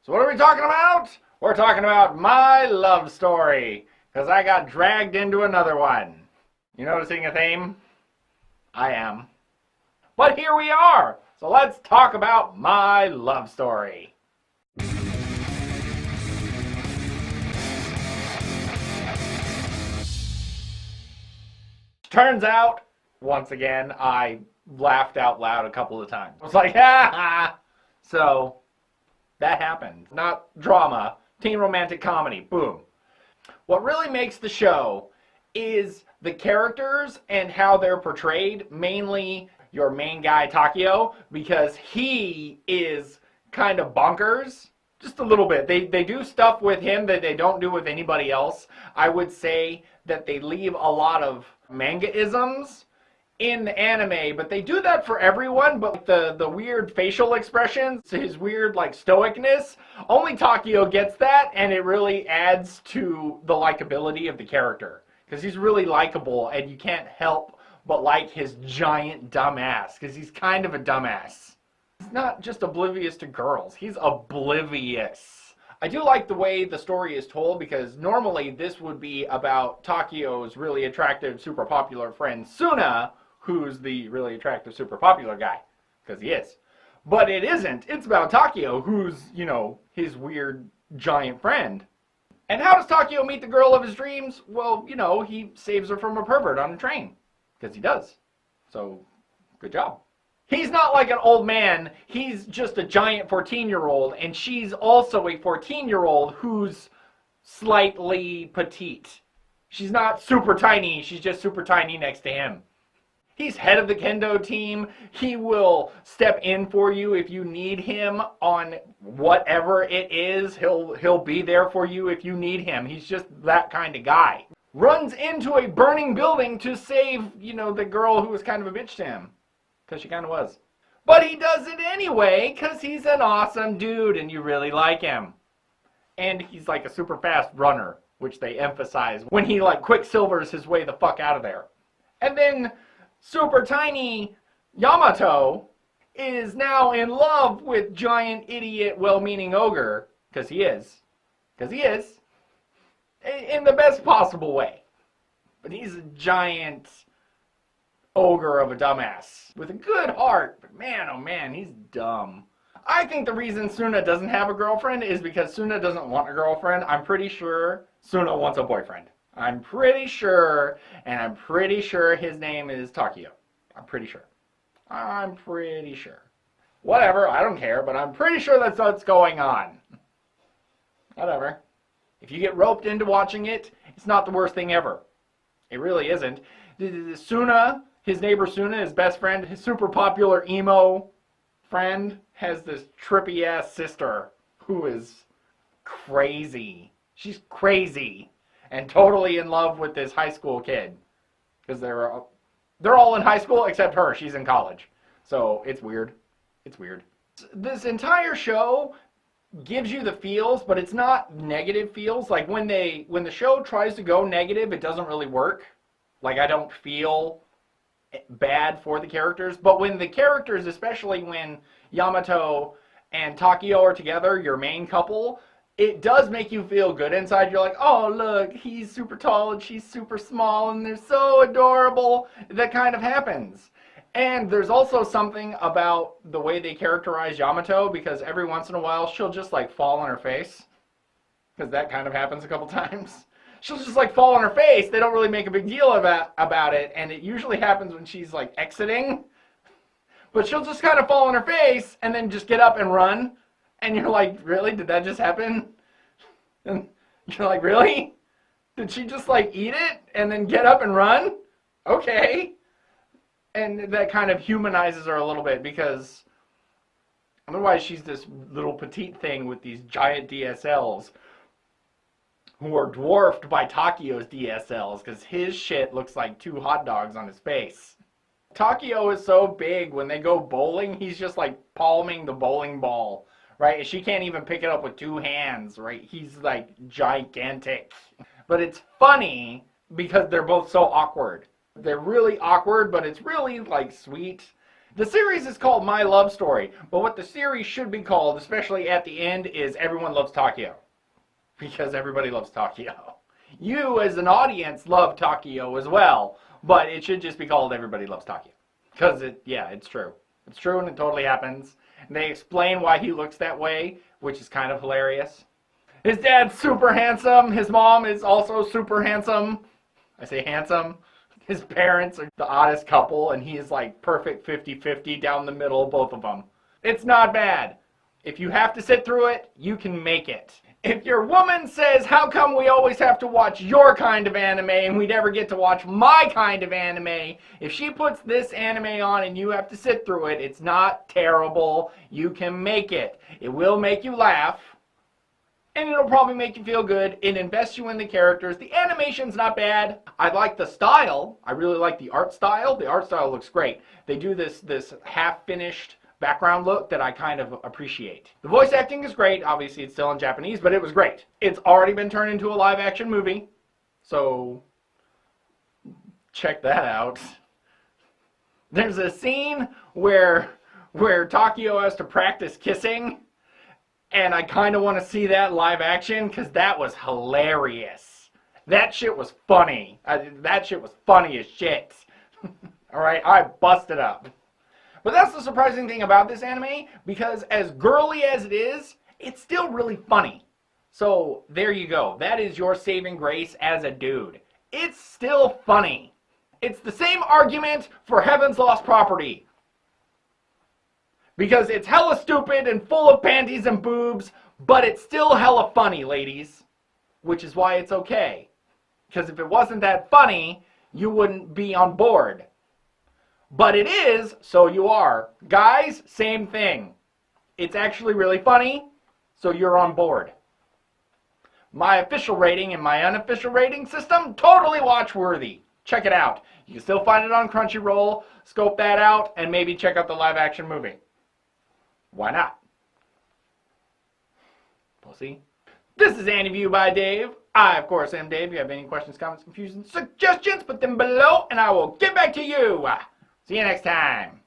So what are we talking about? We're talking about my love story, because I got dragged into another one. You noticing a theme? I am. But here we are. So let's talk about my love story. Turns out, once again, I laughed out loud a couple of times. I was like, ha ha. So that happened. Not drama, teen romantic comedy. Boom. What really makes the show is the characters and how they're portrayed, mainly your main guy, Takio, because he is kind of bonkers. Just a little bit. They do stuff with him that they don't do with anybody else. I would say that they leave a lot of manga-isms in the anime, but they do that for everyone. But the weird facial expressions, his weird like stoicness, only Takio gets that, and it really adds to the likability of the character because he's really likable, and you can't help but like his giant dumbass because he's kind of a dumbass. He's not just oblivious to girls, he's oblivious. I do like the way the story is told because normally this would be about Takio's really attractive, super popular friend Suna, who's the really attractive, super popular guy, because he is. But it isn't. It's about Takio, who's, you know, his weird giant friend. And how does Takio meet the girl of his dreams? Well, you know, he saves her from a pervert on a train, because he does. So, good job. He's not like an old man. He's just a giant 14-year-old, and she's also a 14-year-old who's slightly petite. She's not super tiny. She's just super tiny next to him. He's head of the kendo team. He will step in for you if you need him on whatever it is. He'll be there for you if you need him. He's just that kind of guy. Runs into a burning building to save, you know, the girl who was kind of a bitch to him. Because she kind of was. But he does it anyway because he's an awesome dude and you really like him. And he's like a super fast runner, which they emphasize when he like quicksilvers his way the fuck out of there. And then super tiny Yamato is now in love with giant idiot well-meaning ogre. Because he is. Because he is. In the best possible way. But he's a giant ogre of a dumbass with a good heart, but man, oh man, he's dumb. I think the reason Suna doesn't have a girlfriend is because Suna doesn't want a girlfriend. I'm pretty sure Suna wants a boyfriend. I'm pretty sure, and I'm pretty sure his name is Takio. I'm pretty sure. I'm pretty sure. Whatever, I don't care, but I'm pretty sure that's what's going on. Whatever. If you get roped into watching it, it's not the worst thing ever. It really isn't. Suna, his neighbor Suna, his best friend, his super popular emo friend, has this trippy ass sister who is crazy. She's crazy and totally in love with this high school kid because they're all in high school except her. She's in college, so it's weird. It's weird. This entire show gives you the feels, but it's not negative feels. Like when the show tries to go negative, it doesn't really work. Like I don't feel bad for the characters, but when the characters, especially when Yamato and Takio are together, your main couple, it does make you feel good inside. You're like, oh look, he's super tall and she's super small and they're so adorable. That kind of happens. And there's also something about the way they characterize Yamato, because every once in a while she'll just like fall on her face, because that kind of happens a couple times. She'll just like fall on her face. They don't really make a big deal about it, and it usually happens when she's like exiting. But she'll just kind of fall on her face and then just get up and run. And you're like, really? Did that just happen? And you're like, really? Did she just like eat it and then get up and run? Okay. And that kind of humanizes her a little bit, because otherwise she's this little petite thing with these giant DSLs who are dwarfed by Takio's DSLs, because his shit looks like 2 hot dogs on his face. Takio is so big, when they go bowling, he's just like palming the bowling ball, right? She can't even pick it up with 2 hands, right? He's like gigantic. But it's funny because they're both so awkward. They're really awkward, but it's really like sweet. The series is called My Love Story, but what the series should be called, especially at the end, is Everyone Loves Takio. Because everybody loves Takio. You, as an audience, love Takio as well, but it should just be called Everybody Loves Takio. Because, it's true. It's true and it totally happens. And they explain why he looks that way, which is kind of hilarious. His dad's super handsome. His mom is also super handsome. I say handsome. His parents are the oddest couple, and he is like perfect 50-50 down the middle, both of them. It's not bad. If you have to sit through it, you can make it. If your woman says, how come we always have to watch your kind of anime and we never get to watch my kind of anime, if she puts this anime on and you have to sit through it, it's not terrible. You can make it. It will make you laugh. And it'll probably make you feel good. It invests you in the characters. The animation's not bad. I like the style. I really like the art style. The art style looks great. They do this half-finished background look that I kind of appreciate. The voice acting is great. Obviously, it's still in Japanese, but it was great. It's already been turned into a live-action movie, so check that out. There's a scene where Takio has to practice kissing, and I kind of want to see that live action because that was hilarious. That shit was funny. That shit was funny as shit. Alright, I busted up. But that's the surprising thing about this anime, because as girly as it is, it's still really funny. So there you go. That is your saving grace as a dude. It's still funny. It's the same argument for Heaven's Lost Property. Because it's hella stupid and full of panties and boobs, but it's still hella funny, ladies. Which is why it's okay. Because if it wasn't that funny, you wouldn't be on board. But it is, so you are. Guys, same thing. It's actually really funny, so you're on board. My official rating and my unofficial rating system, totally watch-worthy. Check it out. You can still find it on Crunchyroll. Scope that out, and maybe check out the live-action movie. Why not? Pussy. This is AniView by Dave. I, of course, am Dave. If you have any questions, comments, confusions, suggestions, put them below, and I will get back to you. See you next time.